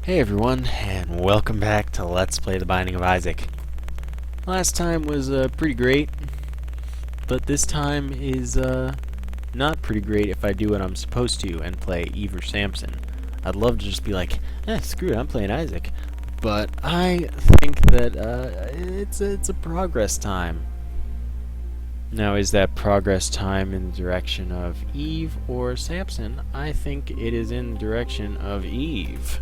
Hey everyone, and welcome back to Let's Play The Binding of Isaac. Last time was pretty great, but this time is not pretty great if I do what I'm supposed to and play Eve or Samson. I'd love to just be like, screw it, I'm playing Isaac. But I think that it's a progress time. Now, is that progress time in the direction of Eve or Samson? I think it is in the direction of Eve.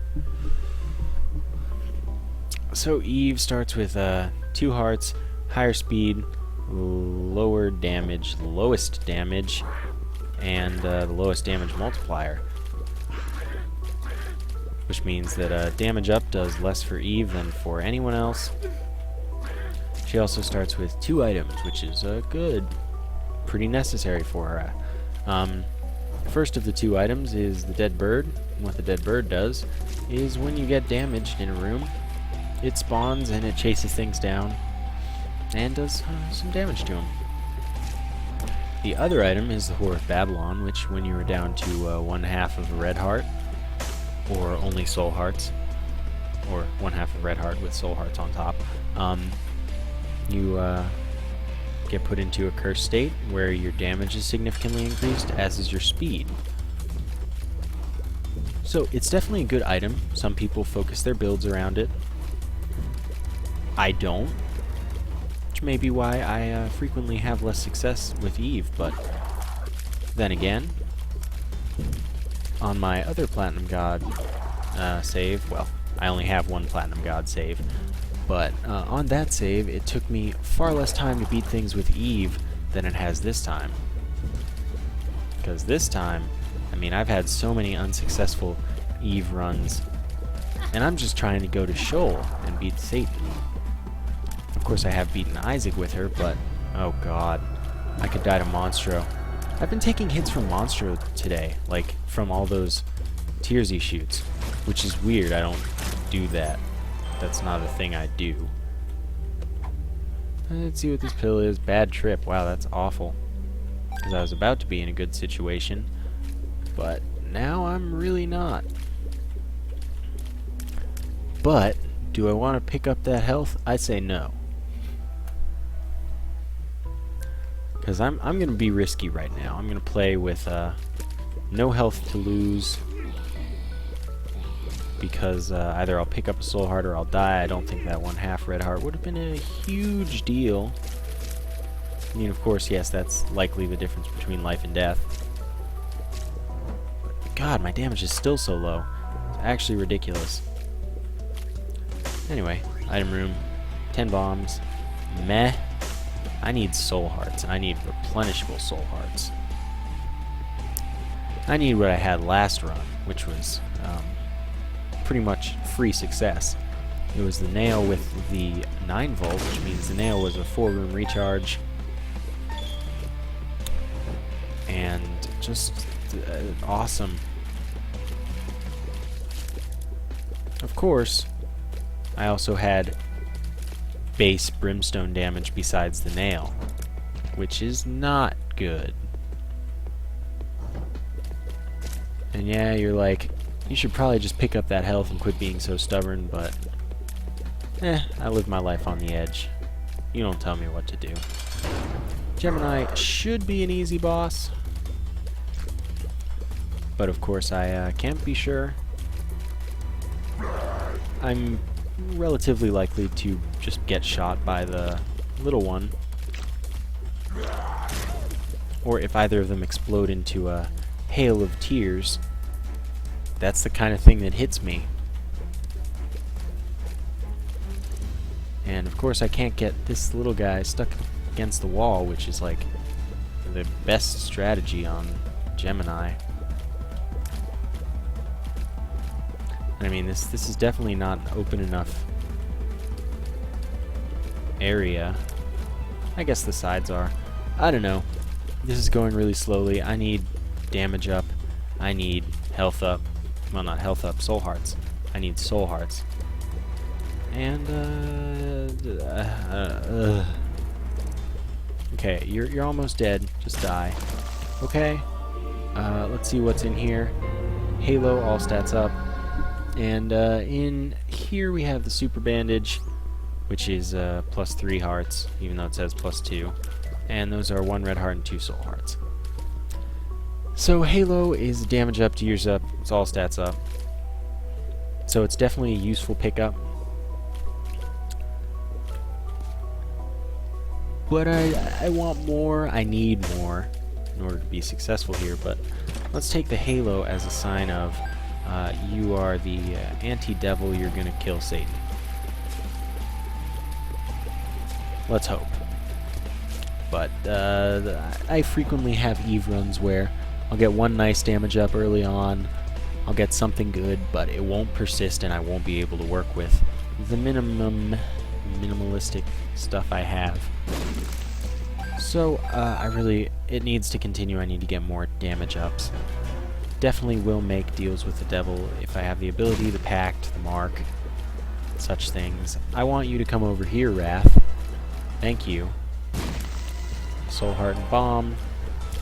So Eve starts with 2 hearts, higher speed, lower damage, lowest damage, and the lowest damage multiplier. Which means that damage up does less for Eve than for anyone else. She also starts with 2 items, which is good. Pretty necessary for her. First of the 2 items is the dead bird. And what the dead bird does is when you get damaged in a room, it spawns and it chases things down and does some damage to them. The other item is the Whore of Babylon, which when you are down to 1/2 of a red heart, or only soul hearts, or 1/2 of red heart with soul hearts on top, you get put into a cursed state where your damage is significantly increased, as is your speed. So it's definitely a good item. Some people focus their builds around it. I don't, which may be why I frequently have less success with Eve, but then again, on my other Platinum God save, well, I only have one Platinum God save, but on that save, it took me far less time to beat things with Eve than it has this time. Because this time, I mean, I've had so many unsuccessful Eve runs, and I'm just trying to go to Sheol and beat Satan. Of course, I have beaten Isaac with her, but oh god, I could die to Monstro. I've been taking hits from Monstro today, like from all those Tears he shoots, which is weird. I don't do that. That's not a thing I do. Let's see what this pill is. Bad trip. Wow, that's awful. Because I was about to be in a good situation, but now I'm really not. But do I want to pick up that health? I'd say no. Because I'm going to be risky right now. I'm going to play with no health to lose. Because either I'll pick up a soul heart or I'll die. I don't think that 1/2 red heart would have been a huge deal. I mean, of course, yes, that's likely the difference between life and death. But god, my damage is still so low. It's actually ridiculous. Anyway, item room, 10 bombs, meh. I need soul hearts, and I need replenishable soul hearts. I need what I had last run, which was pretty much free success. It was the nail with the 9 volt, which means the nail was a 4-room recharge, and just awesome. Of course, I also had base brimstone damage besides the nail, which is not good. And yeah, you're like, you should probably just pick up that health and quit being so stubborn, but I live my life on the edge. You don't tell me what to do. Gemini should be an easy boss, but of course I can't be sure. I'm relatively likely to just get shot by the little one, or if either of them explode into a hail of tears. That's the kind of thing that hits me. And of course I can't get this little guy stuck against the wall, which is like the best strategy on Gemini. I mean, this is definitely not an open enough area. I guess the sides are. I don't know. This is going really slowly. I need damage up. I need health up. Well, not health up, soul hearts. I need soul hearts. And, okay, you're almost dead. Just die. Okay. Let's see what's in here. Halo, all stats up. And in here we have the super bandage, which is +3 hearts, even though it says +2. And those are 1 red heart and 2 soul hearts. So Halo is damage up, gears up, it's all stats up. So it's definitely a useful pickup. But I want more, I need more in order to be successful here. But let's take the Halo as a sign of you are the anti-devil, you're gonna kill Satan. Let's hope. But I frequently have Eve runs where I'll get 1 nice damage up early on, I'll get something good, but it won't persist and I won't be able to work with the minimalistic stuff I have. So it needs to continue. I need to get more damage ups. Definitely will make deals with the devil if I have the ability, the pact, the mark, such things. I want you to come over here, Wrath. Thank you. Soul Heart and Bomb.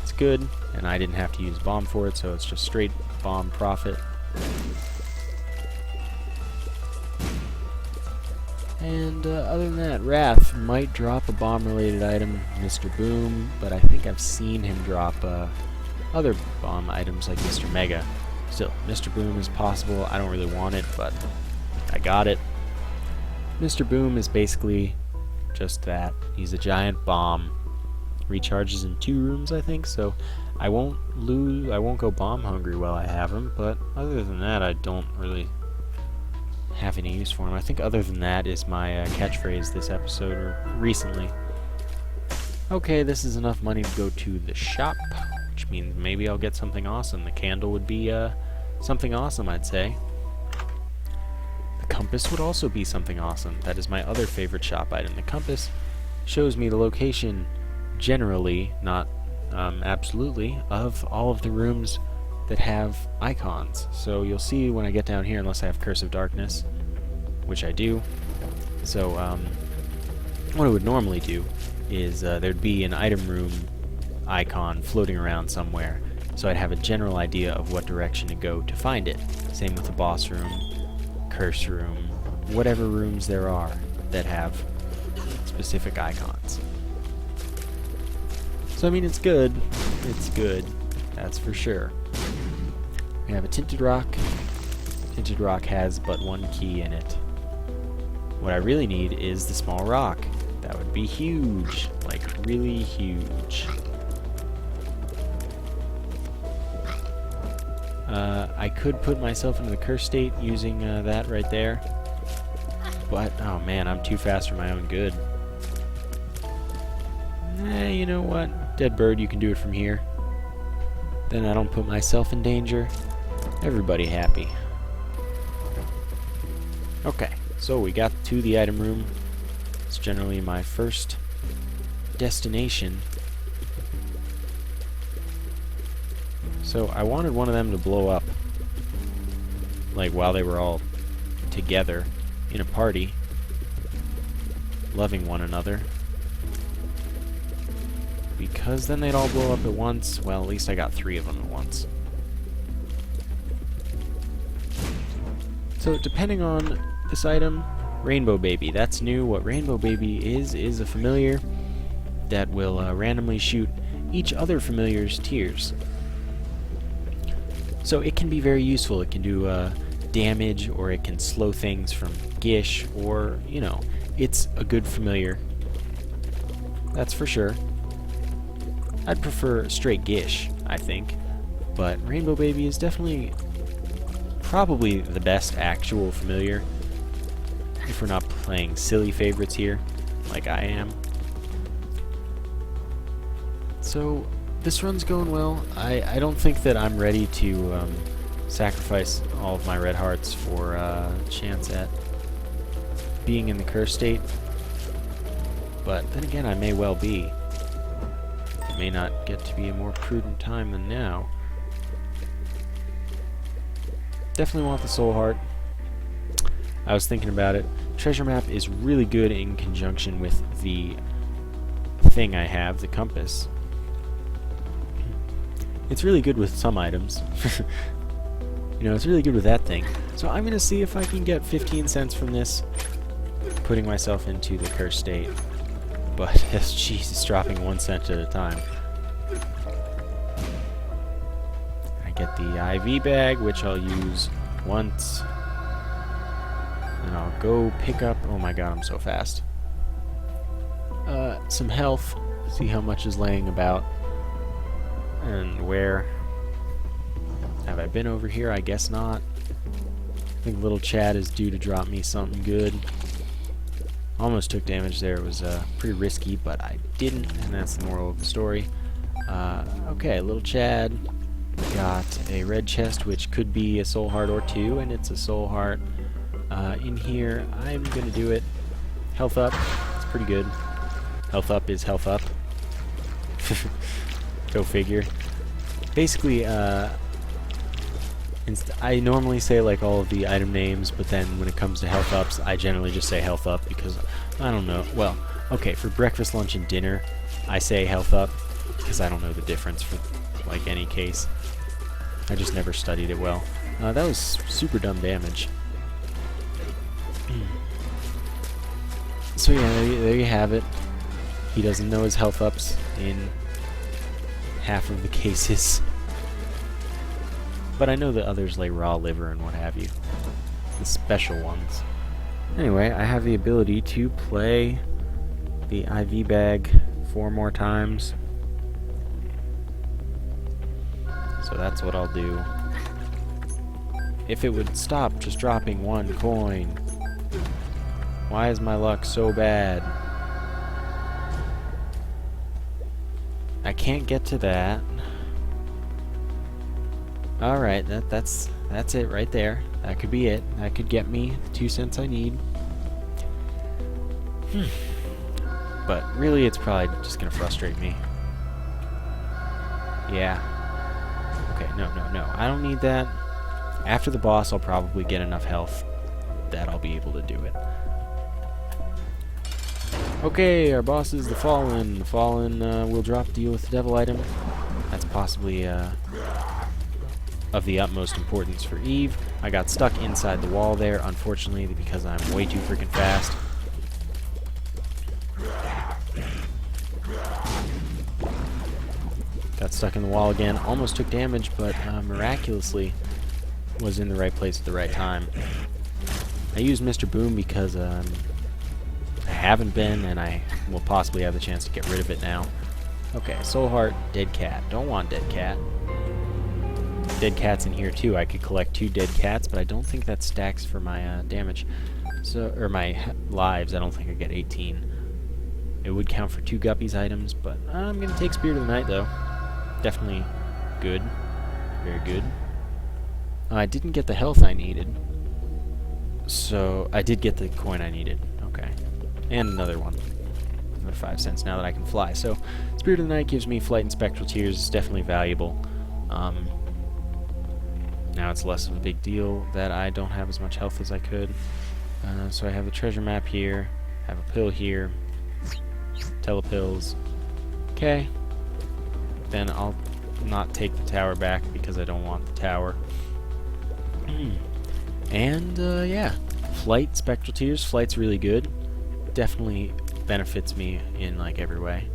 It's good, and I didn't have to use Bomb for it, so it's just straight Bomb profit. And other than that, Wrath might drop a bomb-related item, Mr. Boom, but I think I've seen him drop other bomb items like Mr. Mega. Still, Mr. Boom is possible. I don't really want it, but I got it. Mr. Boom is basically just that. He's a giant bomb. Recharges in 2 rooms, I think, so I won't go bomb hungry while I have him, but other than that, I don't really have any use for him. I think other than that is my catchphrase this episode, or recently. Okay, this is enough money to go to the shop, which means maybe I'll get something awesome. The candle would be something awesome, I'd say. The compass would also be something awesome. That is my other favorite shop item. The compass shows me the location, generally, not absolutely, of all of the rooms that have icons. So you'll see when I get down here, unless I have Curse of Darkness, which I do. So what I would normally do is there'd be an item room icon floating around somewhere, so I'd have a general idea of what direction to go to find it. Same with the boss room, curse room, whatever rooms there are that have specific icons. So I mean, it's good, that's for sure. We have a Tinted Rock. Tinted Rock has but 1 key in it. What I really need is the small rock. That would be huge, like really huge. I could put myself into the curse state using that right there, but oh man, I'm too fast for my own good. You know what? Dead bird, you can do it from here. Then I don't put myself in danger. Everybody happy. Okay, so we got to the item room. It's generally my first destination. So I wanted one of them to blow up, like while they were all together in a party, loving one another. Because then they'd all blow up at once. Well, at least I got 3 of them at once. So depending on this item, Rainbow Baby. That's new. What Rainbow Baby is a familiar that will randomly shoot each other familiar's tears. So it can be very useful. It can do damage, or it can slow things from Gish, or, you know, it's a good familiar. That's for sure. I'd prefer straight Gish, I think, but Rainbow Baby is definitely probably the best actual familiar, if we're not playing silly favorites here, like I am. So this run's going well. I don't think that I'm ready to sacrifice all of my red hearts for a chance at being in the curse state, but then again, I may well be. It may not get to be a more prudent time than now. Definitely want the soul heart. I was thinking about it. Treasure map is really good in conjunction with the thing I have, the compass. It's really good with some items. You know, it's really good with that thing. So I'm going to see if I can get 15 cents from this, putting myself into the cursed state. But, Jesus, dropping 1 cent at a time. I get the IV bag, which I'll use once. And I'll go pick up... Oh my god, I'm so fast. Some health. See how much is laying about. And where. Have I been over here? I guess not. I think little Chad is due to drop me something good. Almost took damage there. It was pretty risky, but I didn't, and that's the moral of the story. Okay, little Chad got a red chest, which could be a soul heart or two, and it's a soul heart. In here, I'm gonna do it. Health up. It's pretty good. Health up is health up. Go figure. Basically, I normally say like all of the item names, but then when it comes to health ups, I generally just say health up because I don't know. Well, okay, for breakfast, lunch, and dinner, I say health up because I don't know the difference for like any case. I just never studied it well. That was super dumb damage. So yeah, there you have it. He doesn't know his health ups in half of the cases. But I know that others lay raw liver and what have you. The special ones. Anyway, I have the ability to play the IV bag 4 more times. So that's what I'll do. If it would stop just dropping 1 coin. Why is my luck so bad? I can't get to that. Alright, that's it right there. That could be it. That could get me the 2 cents I need. But really, it's probably just gonna frustrate me. Yeah. Okay, no. I don't need that. After the boss, I'll probably get enough health that I'll be able to do it. Okay, our boss is the Fallen. The Fallen will drop deal with the devil item. That's possibly of the utmost importance for Eve. I got stuck inside the wall there, unfortunately, because I'm way too freaking fast. Got stuck in the wall again. Almost took damage, but miraculously was in the right place at the right time. I used Mr. Boom because I haven't been, and I will possibly have the chance to get rid of it now. Okay, Soul Heart, Dead Cat. Don't want Dead Cat. Dead Cat's in here too. I could collect 2 dead cats, but I don't think that stacks for my damage. So, or my lives. I don't think I get 18. It would count for 2 Guppies items, but I'm gonna take Spirit of the Night though. Definitely good. Very good. I didn't get the health I needed. So, I did get the coin I needed. Okay. And another one. Another 5 cents now that I can fly. So, Spirit of the Night gives me Flight and Spectral Tears. It's definitely valuable. Now it's less of a big deal that I don't have as much health as I could. So I have the treasure map here. Have a pill here. Telepills. Okay. Then I'll not take the tower back because I don't want the tower. And, yeah. Flight, Spectral Tears. Flight's really good. Definitely benefits me in, like, every way.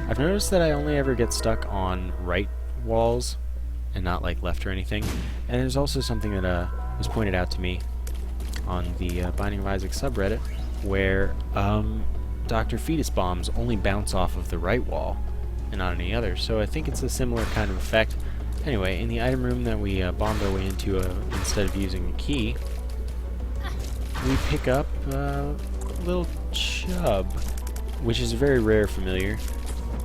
I've noticed that I only ever get stuck on right walls and not, like, left or anything. And there's also something that, was pointed out to me on the Binding of Isaac subreddit where, Dr. Fetus bombs only bounce off of the right wall and not any other. So I think it's a similar kind of effect. Anyway, in the item room that we bombed our way into, instead of using a key, we pick up little Chub, which is a very rare familiar.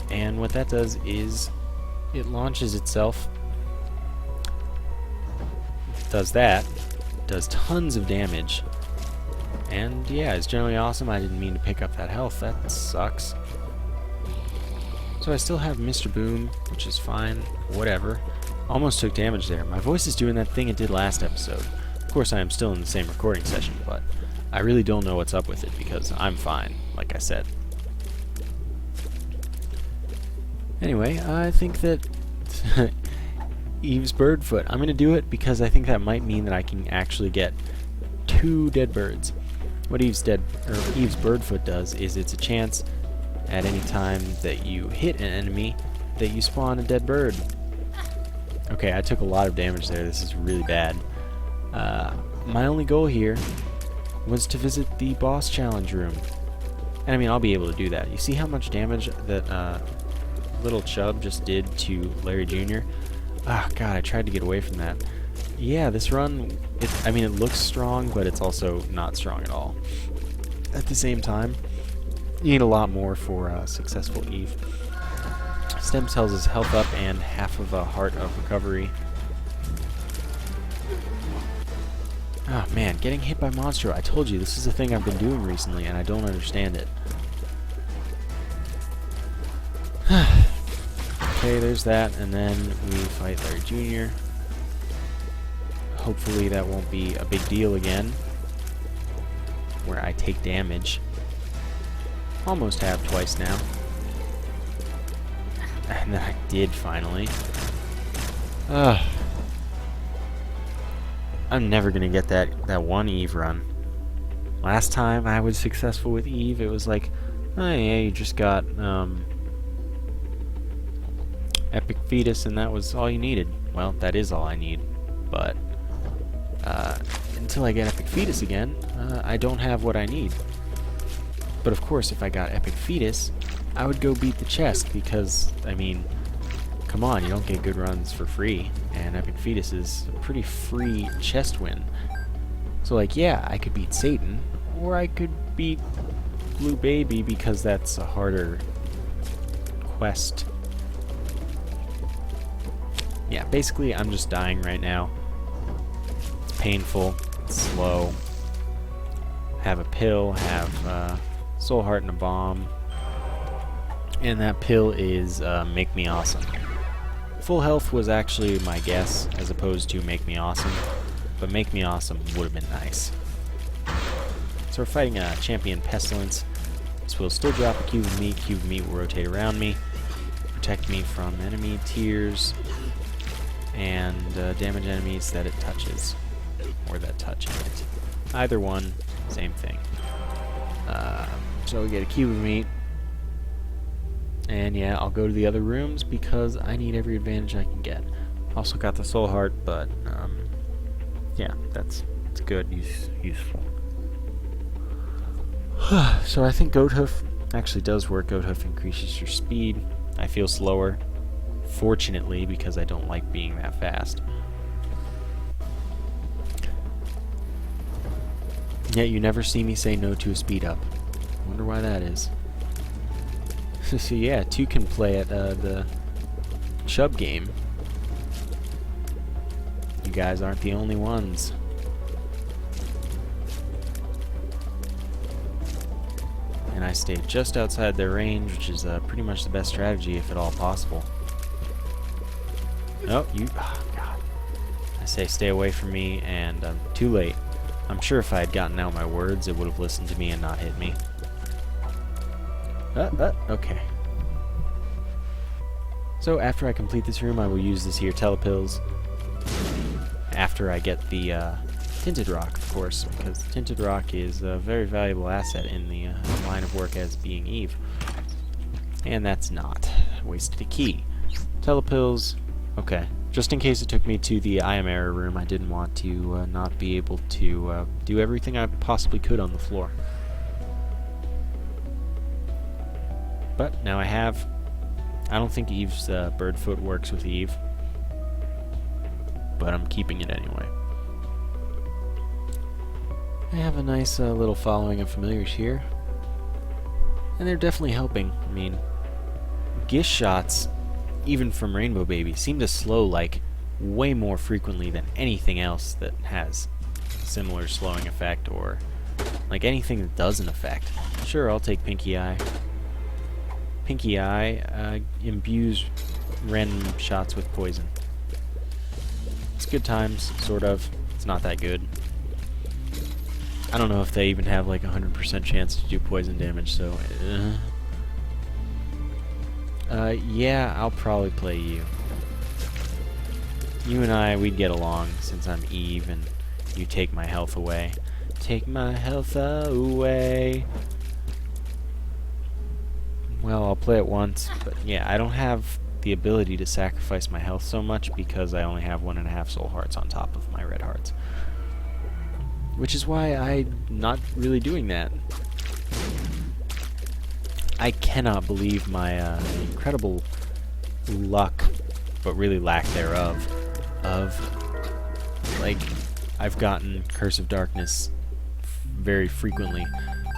And what that does is it launches itself, does that, does tons of damage, and yeah, it's generally awesome. I didn't mean to pick up that health. That sucks. So I still have Mr. Boom, which is fine. Whatever. Almost took damage there. My voice is doing that thing it did last episode. Of course, I am still in the same recording session, but I really don't know what's up with it because I'm fine, like I said. Anyway, I think that Eve's Birdfoot. I'm going to do it because I think that might mean that I can actually get 2 dead birds. What Eve's Birdfoot does is it's a chance at any time that you hit an enemy that you spawn a dead bird. Okay, I took a lot of damage there. This is really bad. My only goal here was to visit the boss challenge room. And I mean, I'll be able to do that. You see how much damage that little chub just did to Larry Jr.? Ah, God, I tried to get away from that. Yeah, this run, I mean, it looks strong, but it's also not strong at all. At the same time, you need a lot more for successful Eve. Stem cells is health up and half of a heart of recovery. Oh man, getting hit by Monstro. I told you, this is a thing I've been doing recently and I don't understand it. Okay, there's that, and then we fight Larry Jr. Hopefully that won't be a big deal again, where I take damage. Almost have twice now. And then I did finally. I'm never gonna get that one Eve run. Last time I was successful with Eve, it was like, oh yeah, you just got Epic Fetus and that was all you needed. Well, that is all I need. But until I get Epic Fetus again, I don't have what I need. But of course, if I got Epic Fetus, I would go beat the chest because, I mean, come on, you don't get good runs for free, and Epic Fetus is a pretty free chest win. So like, yeah, I could beat Satan, or I could beat Blue Baby because that's a harder quest. Yeah, basically I'm just dying right now. It's painful, it's slow. Have a pill, have soul heart and a bomb. And that pill is Make Me Awesome. Full health was actually my guess, as opposed to Make Me Awesome. But Make Me Awesome would have been nice. So we're fighting a Champion Pestilence. This will still drop a cube of meat. Cube of meat will rotate around me, protect me from enemy tears, and damage enemies that it touches, or that touch it. Either one, same thing. So we get a cube of meat. And yeah, I'll go to the other rooms because I need every advantage I can get. Also got the soul heart, but yeah, it's good, useful. So I think Goat Hoof actually does work. Goat Hoof increases your speed. I feel slower, fortunately, because I don't like being that fast. Yet you never see me say no to a speed up. Wonder why that is. So yeah, 2 can play at the Chub game. You guys aren't the only ones. And I stay just outside their range, which is pretty much the best strategy, if at all possible. Oh, oh God. I say stay away from me, and too late. I'm sure if I had gotten out my words, it would have listened to me and not hit me. Okay. So after I complete this room, I will use this here telepills. After I get the Tinted Rock, of course, because Tinted Rock is a very valuable asset in the line of work as being Eve. And that's not. Wasted a key. Telepills, okay. Just in case it took me to the I Am Error room, I didn't want to not be able to do everything I possibly could on the floor. But now I have. I don't think Eve's Birdfoot works with Eve, but I'm keeping it anyway. I have a nice little following of familiars here, and they're definitely helping. I mean, Gish shots, even from Rainbow Baby, seem to slow like way more frequently than anything else that has a similar slowing effect, or like anything that doesn't affect. Sure, I'll take Pinky Eye. Pinky Eye imbues random shots with poison. It's good times, sort of. It's not that good. I don't know if they even have like 100% chance to do poison damage, so yeah, I'll probably play you. You and I, we'd get along since I'm Eve and you take my health away. Take my health away. Well, I'll play it once, but yeah, I don't have the ability to sacrifice my health so much because I only have 1.5 soul hearts on top of my red hearts. Which is why I'm not really doing that. I cannot believe my incredible luck, but really lack thereof, of, like, I've gotten Curse of Darkness very frequently.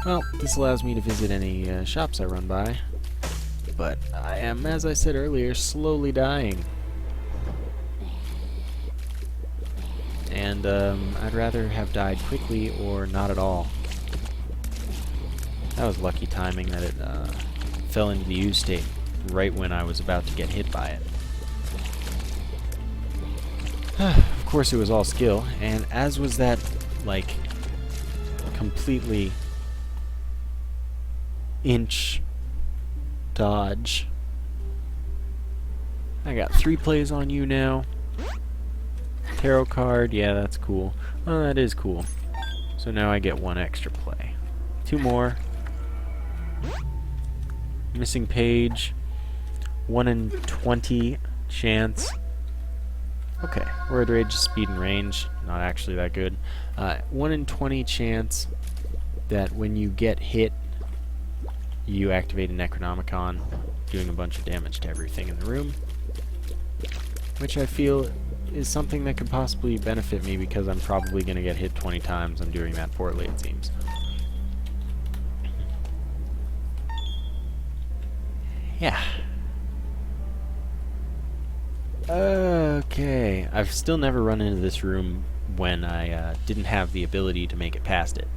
Well, this allows me to visit any shops I run by, but I am, as I said earlier, slowly dying. And I'd rather have died quickly or not at all. That was lucky timing that it fell into the use state right when I was about to get hit by it. Of course it was all skill, and as was that, like, completely inch dodge. I got 3 plays on you now. Tarot card, yeah, that's cool. Oh, that is cool. So now I get 1 extra play. 2 more. Missing page. 1 in 20 chance. Okay, word rage, speed and range. Not actually that good. 1 in 20 chance that when you get hit, you activate a Necronomicon, doing a bunch of damage to everything in the room. Which I feel is something that could possibly benefit me because I'm probably going to get hit 20 times. I'm doing that poorly, it seems. Yeah. Okay. I've still never run into this room when I didn't have the ability to make it past it.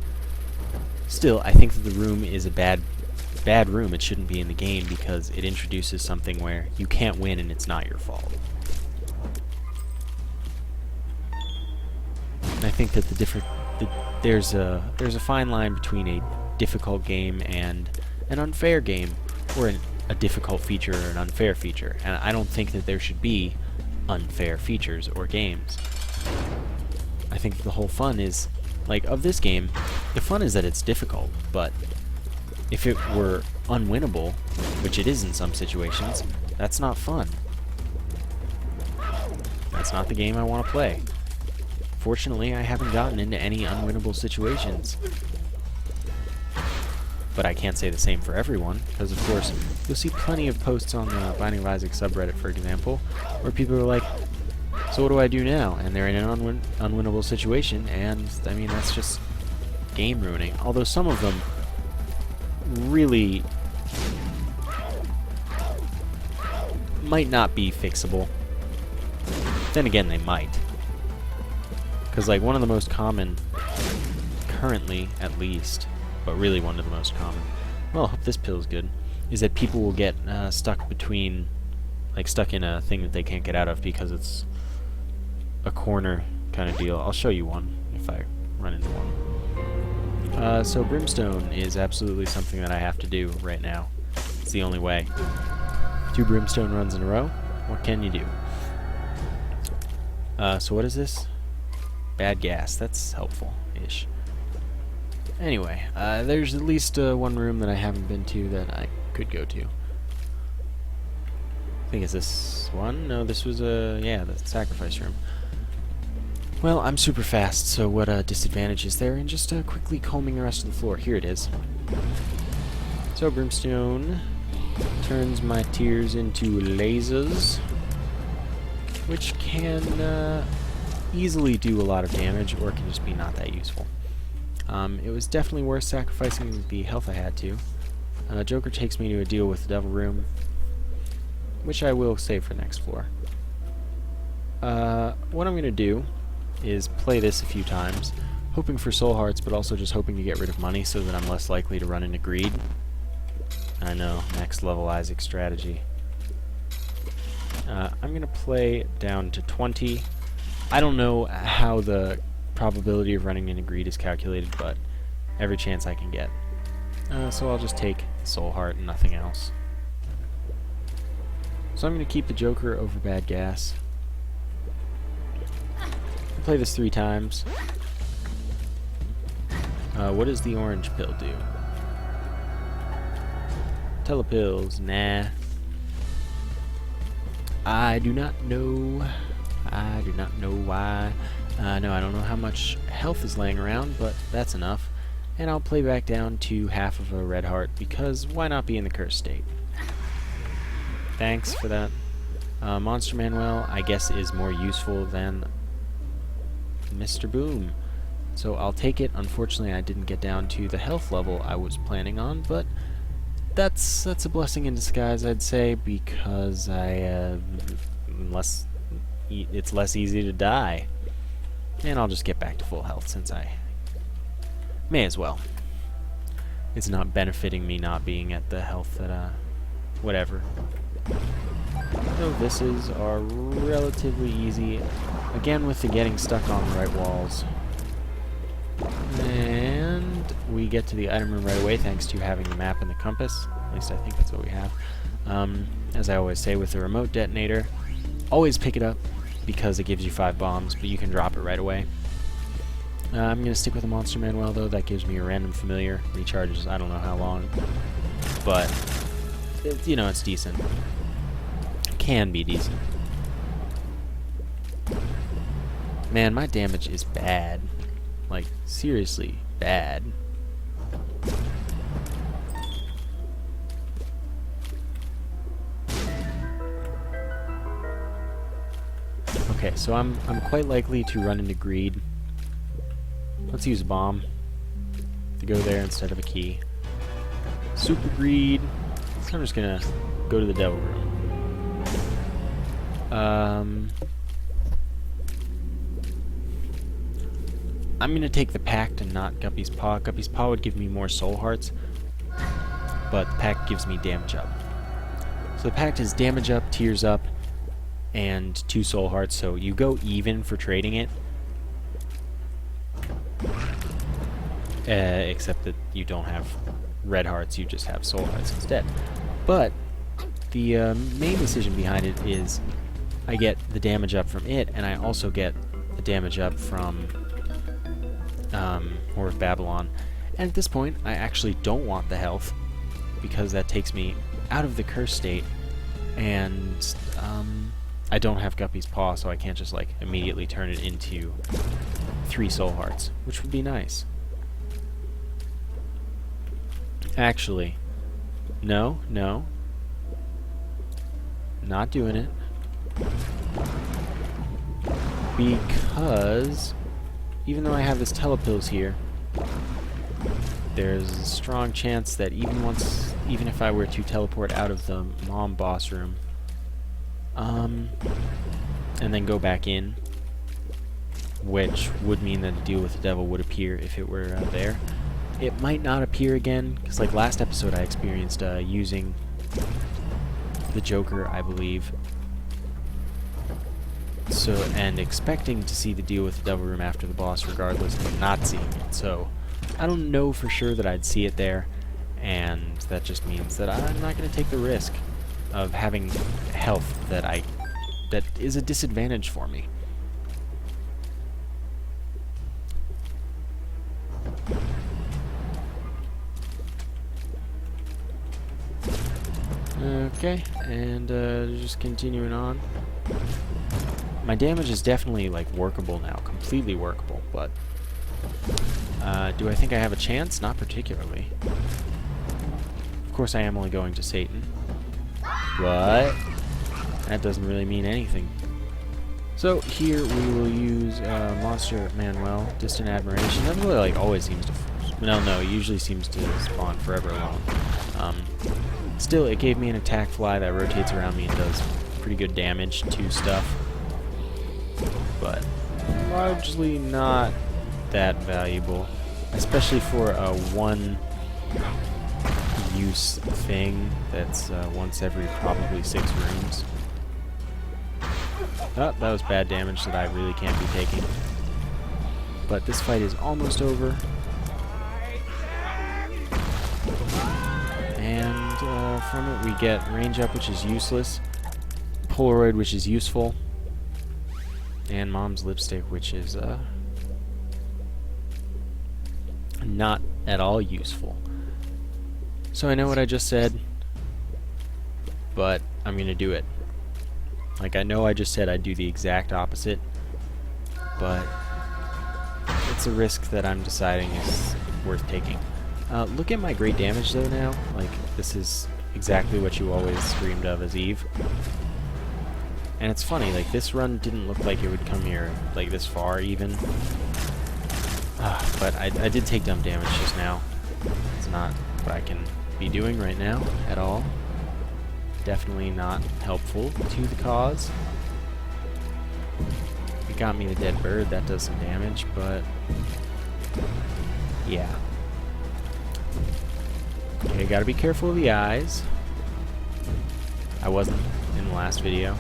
Still, I think that the room is a bad room. It shouldn't be in the game because it introduces something where you can't win and it's not your fault. And I think that there's a fine line between a difficult game and an unfair game, or a difficult feature or an unfair feature. And I don't think that there should be unfair features or games. I think the whole fun is, like, of this game, the fun is that it's difficult, but if it were unwinnable, which it is in some situations, that's not fun. That's not the game I want to play. Fortunately, I haven't gotten into any unwinnable situations. But I can't say the same for everyone, because of course, you'll see plenty of posts on the Binding of Isaac subreddit, for example, where people are like, so what do I do now? And they're in an unwinnable situation, and I mean, that's just game ruining. Although some of them really might not be fixable. Then again, they might. Because, like, one of the most common, currently at least, but really one of the most common, well, I hope this pill's good, is that people will get stuck between, like, stuck in a thing that they can't get out of because it's a corner kind of deal. I'll show you one if I run into one. So Brimstone is absolutely something that I have to do right now. It's the only way. 2 Brimstone runs in a row. What can you do? So what is this? Bad gas. That's helpful-ish. Anyway, there's at least one room that I haven't been to that I could go to. I think it's this one? No, this was yeah, the sacrifice room. Well, I'm super fast, so what disadvantage is there in just quickly combing the rest of the floor? Here it is. So Brimstone turns my tears into lasers, which can easily do a lot of damage, or it can just be not that useful. It was definitely worth sacrificing the health I had to. Joker takes me to a deal with the Devil Room, which I will save for next floor. What I'm going to do is play this a few times, hoping for soul hearts, but also just hoping to get rid of money so that I'm less likely to run into greed. I know, next level Isaac strategy. I'm going to play down to 20. I don't know how the probability of running into greed is calculated, but every chance I can get. So I'll just take soul heart and nothing else. So I'm going to keep the Joker over bad gas. play this 3 times. What does the orange pill do? Telepills, nah. I do not know. I do not know why. No, I don't know how much health is laying around, but that's enough. And I'll play back down to half of a red heart, because why not be in the cursed state? Thanks for that. Monster Manuel, I guess, is more useful than Mr. Boom. So I'll take it. Unfortunately, I didn't get down to the health level I was planning on, but that's a blessing in disguise, I'd say, because it's less easy to die. And I'll just get back to full health, since I may as well. It's not benefiting me not being at the health that, whatever. So visses are relatively easy, again with the getting stuck on the right walls. And we get to the item room right away thanks to having the map and the compass. At least I think that's what we have. As I always say with the remote detonator, always pick it up because it gives you 5 bombs, but you can drop it right away. I'm going to stick with the Monster Manuel though. That gives me a random familiar. Recharges I don't know how long, but you know, it's decent. Can be decent. Man, my damage is bad. Like, seriously bad. Okay, so I'm quite likely to run into greed. Let's use a bomb to go there instead of a key. Super greed. So I'm just gonna go to the devil room. I'm gonna take the pact and not Guppy's Paw. Guppy's Paw would give me more soul hearts, but the pact gives me damage up. So the pact is damage up, tears up, and 2 soul hearts, so you go even for trading it. Except that you don't have red hearts, you just have soul hearts instead. But the main decision behind it is I get the damage up from it, and I also get the damage up from Whore of Babylon. And at this point, I actually don't want the health, because that takes me out of the curse state, and I don't have Guppy's Paw, so I can't just like immediately turn it into 3 soul hearts, which would be nice. Actually, no, not doing it, because even though I have this telepills here, there's a strong chance that even if I were to teleport out of the mom boss room, and then go back in, which would mean that the deal with the devil would appear if it were there. It might not appear again, because like last episode I experienced using the Joker, I believe. So, and expecting to see the deal with the devil room after the boss regardless, but not seeing it. So, I don't know for sure that I'd see it there, and that just means that I'm not going to take the risk of having health that is a disadvantage for me. Okay, and just continuing on. My damage is definitely like workable now, completely workable, but do I think I have a chance? Not particularly. Of course I am only going to Satan, but that doesn't really mean anything. So here we will use Monster Manuel, Distant Admiration. That really like always seems to, no, it usually seems to spawn forever alone. Still, it gave me an attack fly that rotates around me and does pretty good damage to stuff, but largely not that valuable, especially for a one-use thing that's once every probably 6 rooms. Oh, that was bad damage that I really can't be taking. But this fight is almost over. And from it we get range up, which is useless, Polaroid, which is useful, And Mom's lipstick, which is not at all useful. So I know what I just said, but I'm gonna do it. Like, I know I just said I'd do the exact opposite, but it's a risk that I'm deciding is worth taking. Look at my great damage though now. Like, this is exactly what you always dreamed of as Eve. And it's funny, like, this run didn't look like it would come here, like, this far even. But I did take dumb damage just now. It's not what I can be doing right now at all. Definitely not helpful to the cause. It got me the dead bird, that does some damage, but yeah. Okay, gotta be careful of the eyes. I wasn't in the last video.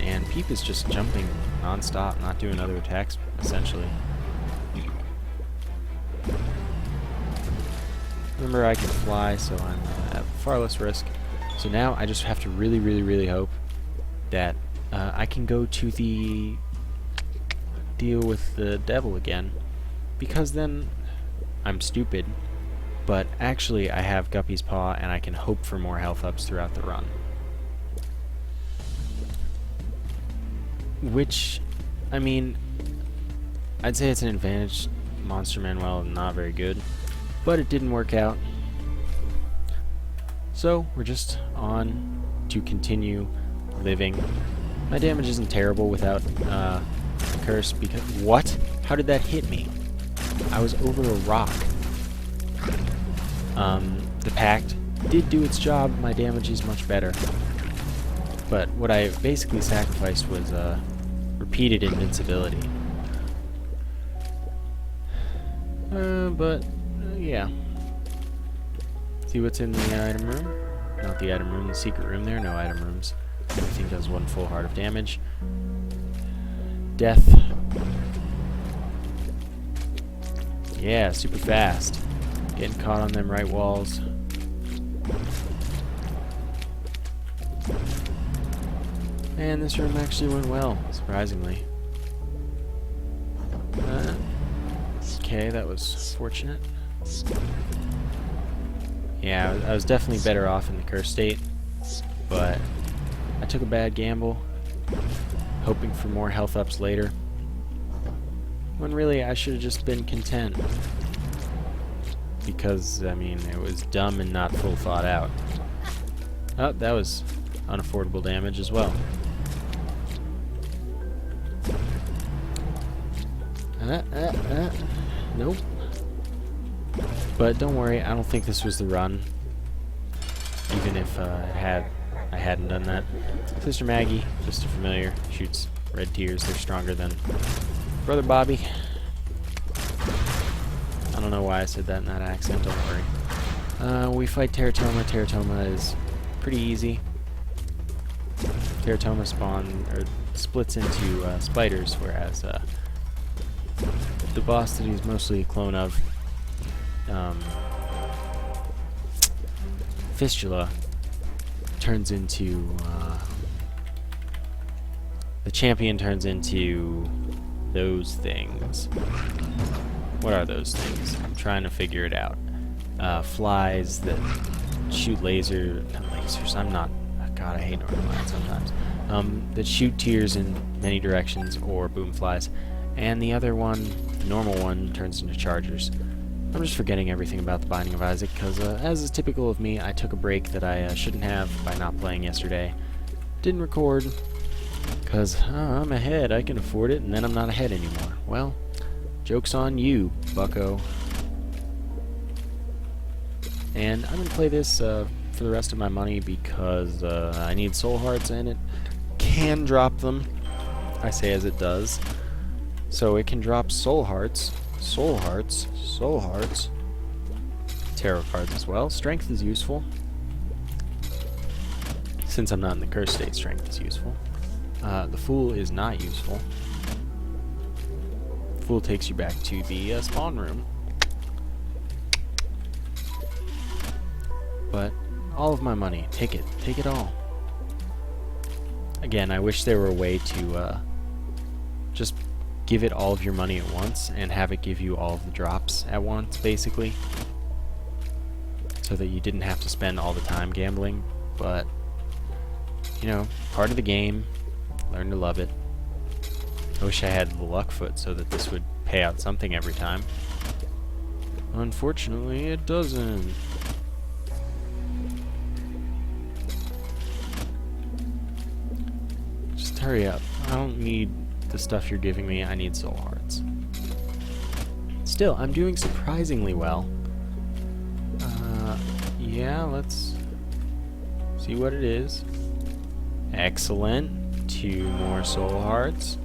And Peep is just jumping non-stop, not doing other attacks, essentially. Remember, I can fly, so I'm at far less risk. So now I just have to really, really, really hope that I can go to the deal with the devil again. Because then I'm stupid, but actually I have Guppy's Paw and I can hope for more health ups throughout the run. Which, I mean, I'd say it's an advantage. Monster Manuel not very good, but it didn't work out. So we're just on to continue living. My damage isn't terrible without the curse because what? How did that hit me? I was over a rock. The pact did do its job. My damage is much better. But what I basically sacrificed was repeated invincibility. Yeah. See what's in the item room? Not the item room, the secret room there. No item rooms. Everything does one full heart of damage. Death. Yeah, super fast. Getting caught on them right walls. And this room actually went well, surprisingly. Okay, that was fortunate. Yeah, I was definitely better off in the curse state, but I took a bad gamble, hoping for more health ups later, when really I should have just been content. Because, I mean, it was dumb and not full thought out. Oh, that was unaffordable damage as well. Nope. But don't worry, I don't think this was the run. Even if I hadn't done that. Sister Maggie, just a familiar, shoots red tears. They're stronger than Brother Bobby. I don't know why I said that in that accent, don't worry. We fight Teratoma. Teratoma is pretty easy. Teratoma splits into spiders, whereas the boss that he's mostly a clone of, Fistula, turns into the champion turns into those things. What are those things? I'm trying to figure it out. Flies that shoot lasers. I'm not. God, I hate Northern Lions sometimes. That shoot tears in many directions, or boom flies. And the other one, the normal one, turns into chargers. I'm just forgetting everything about the Binding of Isaac, because as is typical of me, I took a break that I shouldn't have by not playing yesterday. Didn't record, because I'm ahead, I can afford it, and then I'm not ahead anymore. Well, joke's on you, bucko. And I'm going to play this for the rest of my money because I need soul hearts, and it can drop them. I say as it does. So it can drop soul hearts, tarot cards as well. Strength is useful. Since I'm not in the curse state, strength is useful. The Fool is not useful. Fool takes you back to the spawn room. But all of my money, take it all. Again, I wish there were a way to just give it all of your money at once and have it give you all of the drops at once, basically. So that you didn't have to spend all the time gambling. But, you know, part of the game. Learn to love it. I wish I had the luck foot so that this would pay out something every time. Unfortunately, it doesn't. Just hurry up. I don't need the stuff you're giving me. I need soul hearts. Still, I'm doing surprisingly well. Yeah, let's see what it is. Excellent. 2 more soul hearts.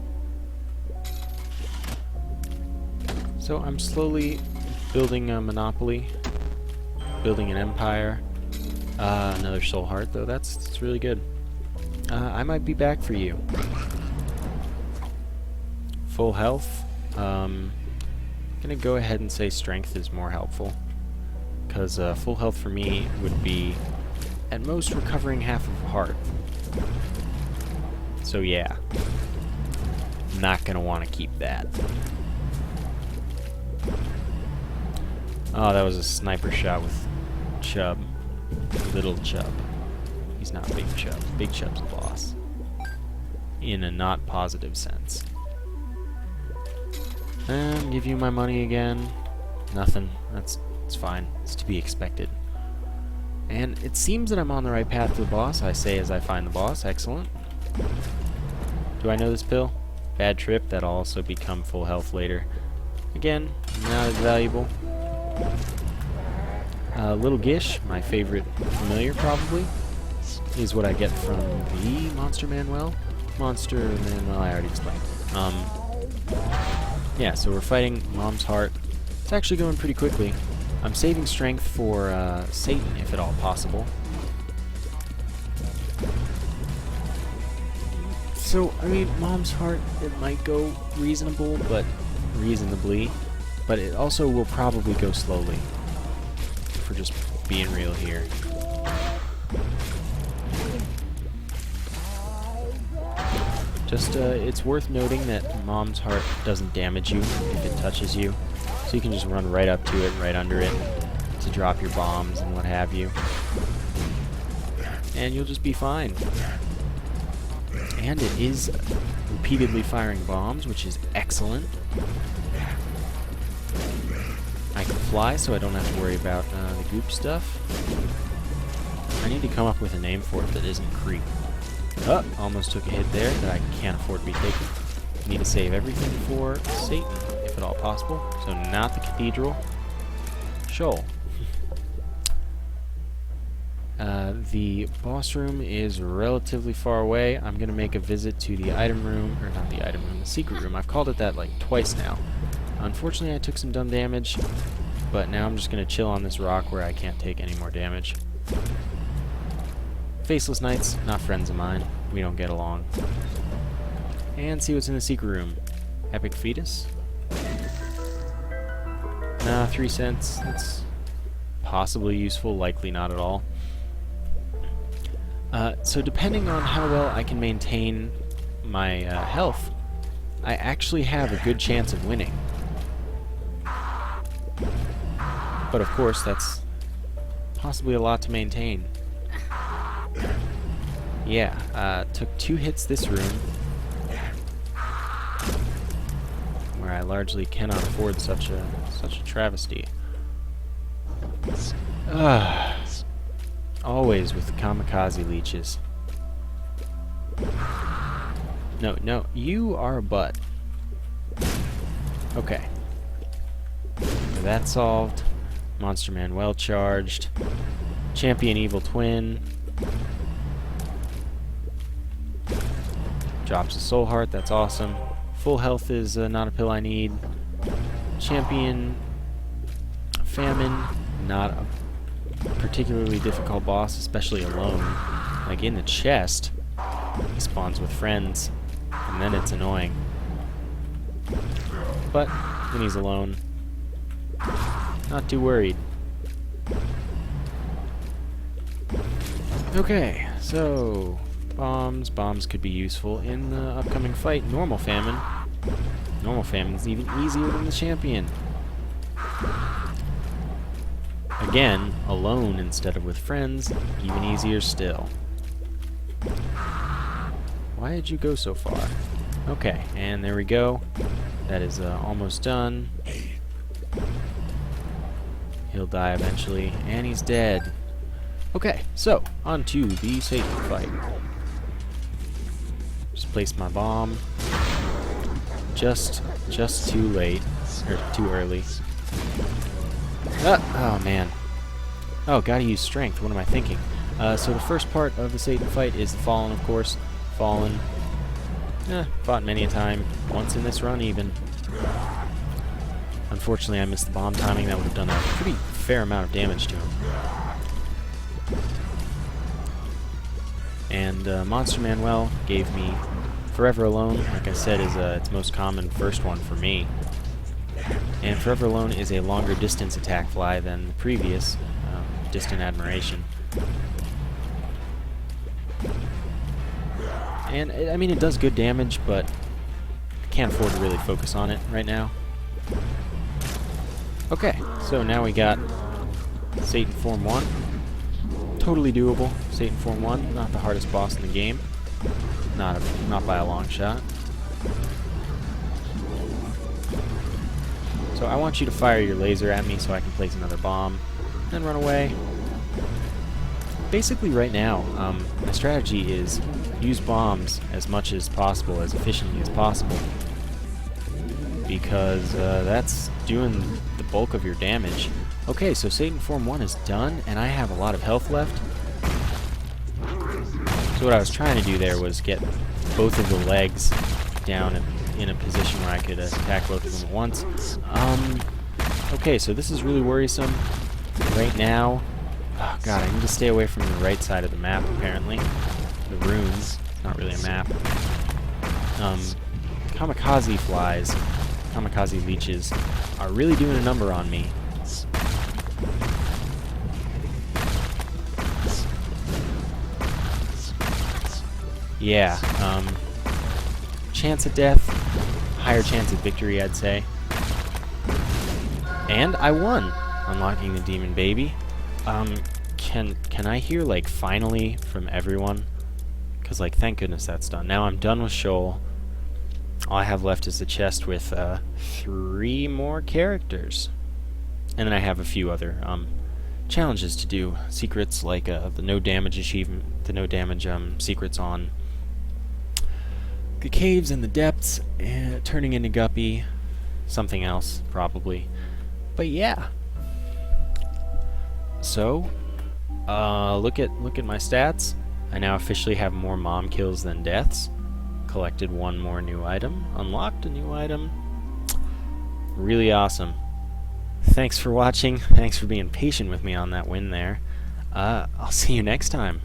So I'm slowly building a monopoly, building an empire. Another soul heart, though. That's really good. I might be back for you. Full health. Gonna go ahead and say strength is more helpful, because full health for me would be at most recovering half of a heart. So yeah, not gonna want to keep that. Oh, that was a sniper shot with Chub. Little Chub. He's not Big Chub. Big Chub's a boss. In a not positive sense. And give you my money again. Nothing. It's fine. It's to be expected. And it seems that I'm on the right path to the boss. I say as I find the boss. Excellent. Do I know this pill? Bad trip. That'll also become full health later. Again, not as valuable. Little Gish, my favorite familiar probably, is what I get from the Monster Manual. I already explained. Yeah, so we're fighting Mom's Heart. It's actually going pretty quickly. I'm saving strength for Satan, if at all possible. So, I mean, Mom's Heart, it might go reasonably, but it also will probably go slowly, if we're just being real here. Just, it's worth noting that Mom's Heart doesn't damage you if it touches you, so you can just run right up to it, right under it, to drop your bombs and what have you. And you'll just be fine. And it is repeatedly firing bombs, which is excellent. I can fly, so I don't have to worry about the goop stuff. I need to come up with a name for it that isn't creep. Oh, almost took a hit there that I can't afford to be taken. Need to save everything for Satan, if at all possible. So not the cathedral. Shoal. The boss room is relatively far away. I'm going to make a visit to the item room, or not the item room, the secret room. I've called it that like twice now. Unfortunately, I took some dumb damage, but now I'm just going to chill on this rock where I can't take any more damage. Faceless Knights, not friends of mine. We don't get along. And see what's in the secret room. Epic Fetus? Nah, 3 cents. That's possibly useful, likely not at all. So depending on how well I can maintain my health, I actually have a good chance of winning. But of course, that's possibly a lot to maintain. Yeah, took 2 hits this room, where I largely cannot afford such a travesty. Always with the kamikaze leeches. No, you are a butt. Okay. That's solved. Monster Man well charged. Champion Evil Twin. Drops a soul heart, that's awesome. Full health is not a pill I need. Champion Famine, not a particularly difficult boss, especially alone. Like in the chest, he spawns with friends, and then it's annoying. But when he's alone, not too worried. Okay, so bombs. Bombs could be useful in the upcoming fight. Normal famine. Normal famine is even easier than the champion. Again, alone instead of with friends, even easier still. Why did you go so far? Okay, and there we go. That is almost done. He'll die eventually, and he's dead. Okay, so, on to the Satan fight. Just placed my bomb. Just too late. Or too early. Oh, man. Oh, gotta use strength. What am I thinking? So the first part of the Satan fight is the Fallen, of course. Fallen. Fought many a time. Once in this run, even. Unfortunately, I missed the bomb timing. That would have done a pretty fair amount of damage to him. And Monster Manuel gave me Forever Alone. Like I said, is its most common first one for me. And Forever Alone is a longer distance attack fly than the previous, Distant Admiration. And, I mean, it does good damage, but I can't afford to really focus on it right now. Okay, so now we got Satan Form 1. Totally doable. Satan Form 1, not the hardest boss in the game. Not by a long shot. So I want you to fire your laser at me so I can place another bomb, then run away. Basically right now, my strategy is use bombs as much as possible, as efficiently as possible, because that's doing the bulk of your damage. Okay, so Satan Form 1 is done, and I have a lot of health left. So what I was trying to do there was get both of the legs down in a position where I could attack both of them at once. Okay, so this is really worrisome right now. Oh god, I need to stay away from the right side of the map, apparently. The runes. It's not really a map. Kamikaze flies, kamikaze leeches, are really doing a number on me. Yeah, chance of death, higher chance of victory, I'd say. And I won, unlocking the Demon Baby. Can I hear, like, finally from everyone? Because, like, thank goodness that's done. Now I'm done with Shoal. All I have left is the chest with 3 more characters. And then I have a few other challenges to do. Secrets like the no damage achievement, the no damage secrets on the caves and the depths, turning into Guppy, something else probably. But yeah. So, look at my stats. I now officially have more mom kills than deaths. Collected 1 more new item. Unlocked a new item. Really awesome. Thanks for watching. Thanks for being patient with me on that win there. I'll see you next time.